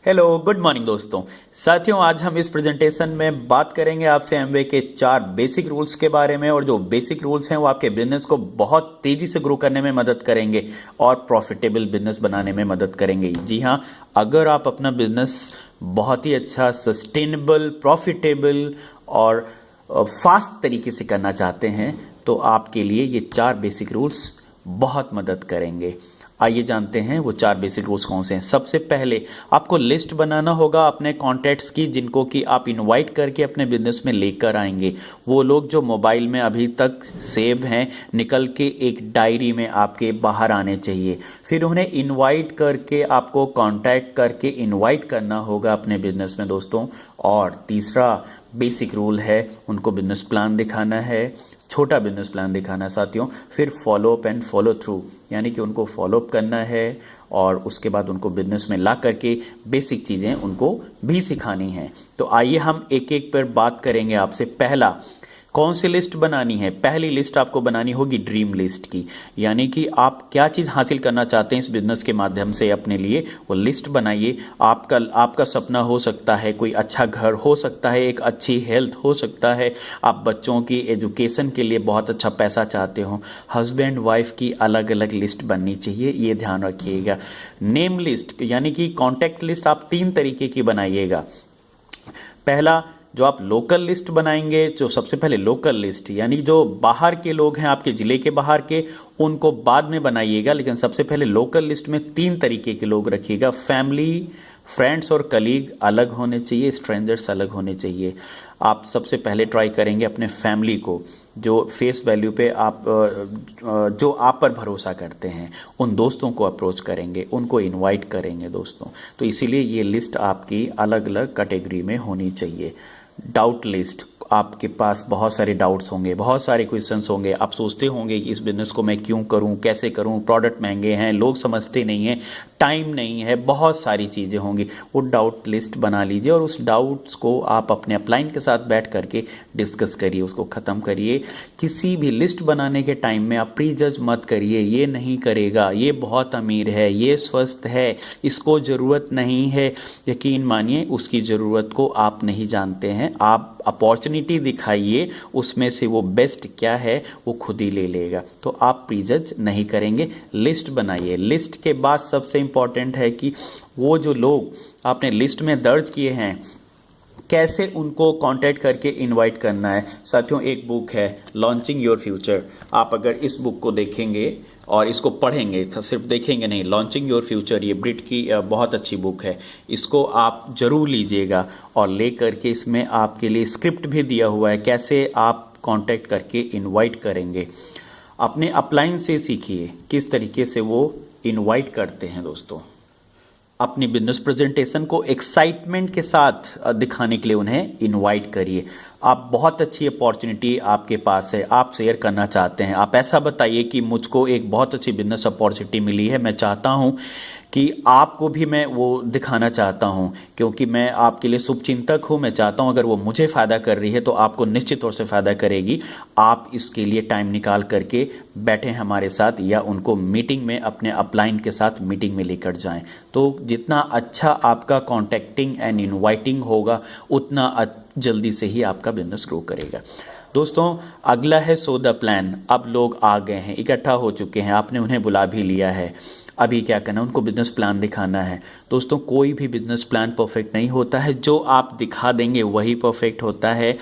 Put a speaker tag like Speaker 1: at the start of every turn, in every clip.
Speaker 1: Hello good morning दोस्तों। साथियों, आज हम इस प्रेजेंटेशन में बात करेंगे आपसे एमवे के 4 बेसिक रूल्स के बारे में। और जो बेसिक रूल्स हैं वो आपके बिजनेस को बहुत तेजी से ग्रो करने में मदद करेंगे और प्रॉफिटेबल बिजनेस बनाने में मदद करेंगे। जी हाँ, अगर आप अपना बिजनेस बहुत ही अच्छा, सस्टेनेबल, प्रॉफिटेबल और फास्ट तरीके से करना चाहते हैं तो आपके लिए ये 4 बेसिक रूल्स बहुत मदद करेंगे। आइए जानते हैं वो 4 बेसिक रूल्स कौन से हैं। सबसे पहले आपको लिस्ट बनाना होगा अपने कॉन्टैक्ट्स की, जिनको कि आप इनवाइट करके अपने बिजनेस में लेकर आएंगे। वो लोग जो मोबाइल में अभी तक सेव हैं, निकल के एक डायरी में आपके बाहर आने चाहिए। फिर उन्हें इनवाइट करके आपको कॉन्टैक्ट करके इनवाइट करना होगा अपने बिजनेस में दोस्तों। और तीसरा बेसिक रूल है, उनको बिजनेस प्लान दिखाना है, छोटा बिजनेस प्लान दिखाना है साथियों। फिर follow up and follow through, यानी कि उनको फॉलो अप करना है और उसके बाद उनको बिजनेस में ला करके बेसिक चीजें उनको भी सिखानी है। तो आइए हम एक एक पर बात करेंगे आपसे। पहला, कौन सी लिस्ट बनानी है? पहली लिस्ट आपको बनानी होगी ड्रीम लिस्ट की, यानी कि आप क्या चीज हासिल करना चाहते हैं इस बिजनेस के माध्यम से अपने लिए, वो लिस्ट बनाइए। आपका सपना हो सकता है कोई अच्छा घर, हो सकता है एक अच्छी हेल्थ, हो सकता है आप बच्चों की एजुकेशन के लिए बहुत अच्छा पैसा चाहते हो। हस्बैंड वाइफ की अलग अलग लिस्ट बननी चाहिए, ये ध्यान रखिएगा। नेम लिस्ट यानी कि कॉन्टैक्ट लिस्ट आप 3 तरीके की बनाइएगा। पहला, जो आप लोकल लिस्ट बनाएंगे, जो सबसे पहले लोकल लिस्ट यानी जो बाहर के लोग हैं, आपके जिले के बाहर के, उनको बाद में बनाइएगा। लेकिन सबसे पहले लोकल लिस्ट में 3 तरीके के लोग रखिएगा। फैमिली, फ्रेंड्स और कलीग अलग होने चाहिए, स्ट्रेंजर्स अलग होने चाहिए। आप सबसे पहले ट्राई करेंगे अपने फैमिली को, जो फेस वैल्यू पे जो आप पर भरोसा करते हैं, उन दोस्तों को अप्रोच करेंगे, उनको इनवाइट करेंगे दोस्तों। तो इसीलिए ये लिस्ट आपकी अलग अलग कैटेगरी में होनी चाहिए। डाउट लिस्ट, आपके पास बहुत सारे डाउट्स होंगे, बहुत सारे क्वेश्चंस होंगे। आप सोचते होंगे कि इस बिजनेस को मैं क्यों करूं, कैसे करूं, प्रोडक्ट महंगे हैं, लोग समझते नहीं हैं, टाइम नहीं है, बहुत सारी चीज़ें होंगी। वो डाउट लिस्ट बना लीजिए और उस डाउट्स को आप अपने अपलाइन के साथ बैठ करके डिस्कस करिए, उसको ख़त्म करिए। किसी भी लिस्ट बनाने के टाइम में आप प्री जज मत करिए, ये नहीं करेगा, ये बहुत अमीर है, ये स्वस्थ है, इसको ज़रूरत नहीं है। यकीन मानिए उसकी ज़रूरत को आप नहीं जानते हैं। आप अपॉर्चुनिटी दिखाइए, उसमें से वो बेस्ट क्या है वो खुद ही ले लेगा। तो आप प्रीजज नहीं करेंगे, लिस्ट बनाइए। लिस्ट के बाद सबसे इंपॉर्टेंट है कि वो जो लोग आपने लिस्ट में दर्ज किए हैं, कैसे उनको कांटेक्ट करके इनवाइट करना है। साथियों, एक बुक है लॉन्चिंग योर फ्यूचर। आप अगर इस बुक को देखेंगे और इसको पढ़ेंगे, तो सिर्फ देखेंगे नहीं, लॉन्चिंग योर फ्यूचर ये ब्रिट की बहुत अच्छी बुक है, इसको आप जरूर लीजिएगा। और ले करके इसमें आपके लिए स्क्रिप्ट भी दिया हुआ है, कैसे आप कांटेक्ट करके इनवाइट करेंगे। अपने अपलाइन से सीखिए किस तरीके से वो इनवाइट करते हैं दोस्तों। अपनी बिजनेस प्रेजेंटेशन को एक्साइटमेंट के साथ दिखाने के लिए उन्हें इनवाइट करिए। आप बहुत अच्छी अपॉर्चुनिटी आपके पास है, आप शेयर करना चाहते हैं, आप ऐसा बताइए कि मुझको एक बहुत अच्छी बिजनेस अपॉर्चुनिटी मिली है, मैं चाहता हूं कि आपको भी मैं वो दिखाना चाहता हूं, क्योंकि मैं आपके लिए शुभचिंतक हूं। मैं चाहता हूं अगर वो मुझे फायदा कर रही है तो आपको निश्चित तौर से फायदा करेगी। आप इसके लिए टाइम निकाल करके बैठे हमारे साथ, या उनको मीटिंग में अपने अपलाइन के साथ मीटिंग में लेकर जाएं। तो जितना अच्छा आपका कॉन्टेक्टिंग एंड इनवाइटिंग होगा, उतना जल्दी से ही आपका बिजनेस ग्रो करेगा। दोस्तों, अगला है सो द प्लान। अब लोग आ गए हैं, इकट्ठा हो चुके हैं, आपने उन्हें बुला भी लिया है। अभी क्या करना है, उनको बिजनेस प्लान दिखाना है। दोस्तों, कोई भी बिजनेस प्लान परफेक्ट नहीं होता है, जो आप दिखा देंगे वही परफेक्ट होता है।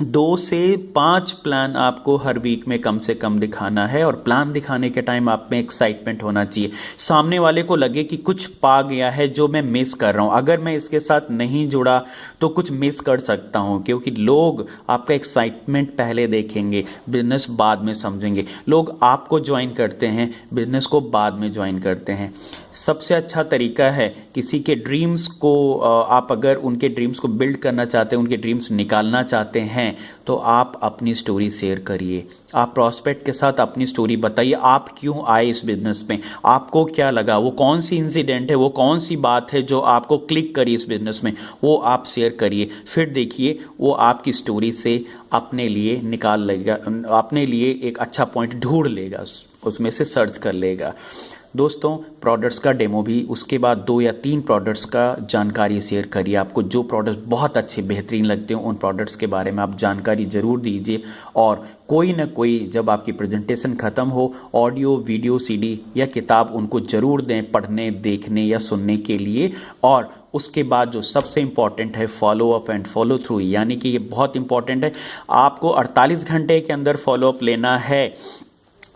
Speaker 1: 2 से 5 प्लान आपको हर वीक में कम से कम दिखाना है। और प्लान दिखाने के टाइम आप में एक्साइटमेंट होना चाहिए, सामने वाले को लगे कि कुछ पा गया है जो मैं मिस कर रहा हूं, अगर मैं इसके साथ नहीं जुड़ा तो कुछ मिस कर सकता हूं। क्योंकि लोग आपका एक्साइटमेंट पहले देखेंगे, बिजनेस बाद में समझेंगे। लोग आपको ज्वाइन करते हैं, बिजनेस को बाद में ज्वाइन करते हैं। सबसे अच्छा तरीका है, किसी के ड्रीम्स को आप अगर उनके ड्रीम्स को बिल्ड करना चाहते हैं, उनके ड्रीम्स निकालना चाहते हैं, तो आप अपनी स्टोरी शेयर करिए। आप प्रॉस्पेक्ट के साथ अपनी स्टोरी बताइए, आप क्यों आए इस बिजनेस में, आपको क्या लगा, वो कौन सी इंसिडेंट है, वो कौन सी बात है जो आपको क्लिक करी इस बिजनेस में, वो आप शेयर करिए। फिर देखिए वो आपकी स्टोरी से अपने लिए निकाल लेगा, अपने लिए एक अच्छा पॉइंट ढूंढ लेगा, उसमें से सर्च कर लेगा। दोस्तों प्रोडक्ट्स का डेमो भी, उसके बाद 2 या 3 प्रोडक्ट्स का जानकारी शेयर करिए। आपको जो प्रोडक्ट्स बहुत अच्छे बेहतरीन लगते हो उन प्रोडक्ट्स के बारे में आप जानकारी जरूर दीजिए। और कोई ना कोई जब आपकी प्रेजेंटेशन खत्म हो, ऑडियो वीडियो सीडी या किताब उनको जरूर दें पढ़ने, देखने या सुनने के लिए। और उसके बाद जो सबसे इंपॉर्टेंट है follow up and follow through, यानी कि ये बहुत इंपॉर्टेंट है। आपको 48 घंटे के अंदर फॉलो अप लेना है।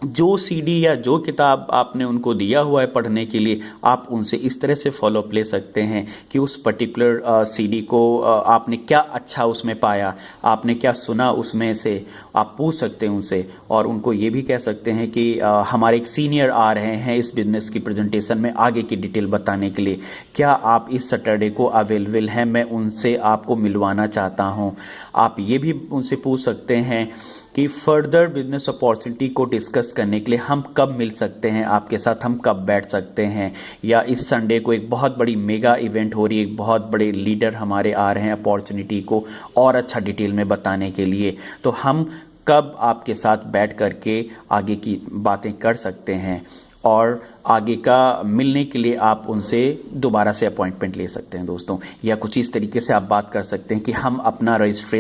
Speaker 1: जो सीडी या जो किताब आपने उनको दिया हुआ है पढ़ने के लिए, आप उनसे इस तरह से फॉलो अप ले सकते हैं कि उस पर्टिकुलर सीडी को आपने क्या अच्छा उसमें पाया, आपने क्या सुना उसमें से, आप पूछ सकते हैं उनसे। और उनको ये भी कह सकते हैं कि हमारे एक सीनियर आ रहे हैं इस बिजनेस की प्रेजेंटेशन में आगे की डिटेल बताने के लिए, क्या आप इस सैटरडे को अवेलेबल हैं, मैं उनसे आपको मिलवाना चाहता हूं। आप ये भी उनसे पूछ सकते हैं कि फर्दर बिजनेस अपॉर्चुनिटी को डिस्कस करने के लिए हम कब मिल सकते हैं, आपके साथ हम कब बैठ सकते हैं। या इस संडे को एक बहुत बड़ी मेगा इवेंट हो रही है, एक बहुत बड़े लीडर हमारे आ रहे हैं अपॉर्चुनिटी को और अच्छा डिटेल में बताने के लिए, तो हम कब आपके साथ बैठ करके आगे की बातें कर सकते हैं। और आगे का मिलने के लिए आप उनसे दोबारा से अपॉइंटमेंट ले सकते हैं दोस्तों। या कुछ इस तरीके से आप बात कर सकते हैं कि हम अपना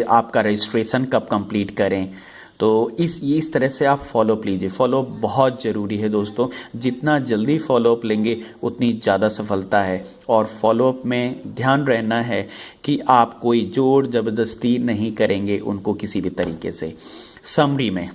Speaker 1: आपका रजिस्ट्रेशन कब कंप्लीट करें। तो इस तरह से आप फॉलोअप लीजिए। फॉलोअप बहुत ज़रूरी है दोस्तों, जितना जल्दी फॉलोअप लेंगे उतनी ज़्यादा सफलता है। और फॉलोअप में ध्यान रहना है कि आप कोई जोर ज़बरदस्ती नहीं करेंगे उनको किसी भी तरीके से। समरी में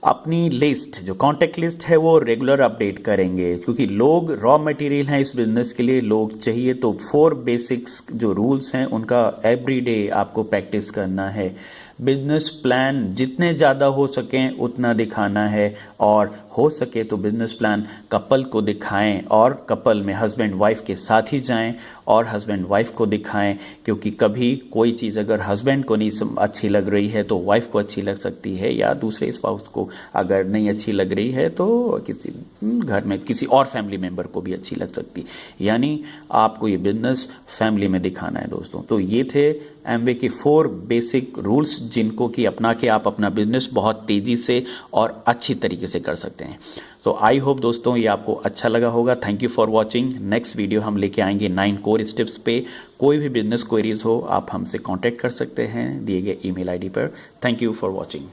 Speaker 1: अपनी लिस्ट, जो कॉन्टैक्ट लिस्ट है वो रेगुलर अपडेट करेंगे, क्योंकि लोग रॉ मटेरियल हैं इस बिजनेस के लिए, लोग चाहिए। तो 4 बेसिक्स जो रूल्स हैं उनका एवरीडे आपको प्रैक्टिस करना है। बिजनेस प्लान जितने ज़्यादा हो सकें उतना दिखाना है, और हो सके तो बिजनेस प्लान कपल को दिखाएं और कपल में हस्बैंड वाइफ के साथ ही जाएं और हस्बैंड वाइफ को दिखाएं। क्योंकि कभी कोई चीज़ अगर हस्बैंड को नहीं अच्छी लग रही है तो वाइफ को अच्छी लग सकती है, या दूसरे स्पाउस को अगर नहीं अच्छी लग रही है तो किसी घर में किसी और फैमिली मेंबर को भी अच्छी लग सकती है। यानी आपको ये बिजनेस फैमिली में दिखाना है दोस्तों। तो ये थे एमवे के 4 बेसिक रूल्स, जिनको कि अपना के आप अपना बिजनेस बहुत तेजी से और अच्छी तरीके से कर सकते हैं। तो आई होप दोस्तों ये आपको अच्छा लगा होगा। Thank you for watching. Next video हम लेके आएंगे 9 कोर स्टेप्स पे। कोई भी बिजनेस क्वेरीज हो आप हमसे कांटेक्ट कर सकते हैं दिए गए ईमेल आईडी पर। Thank you for watching.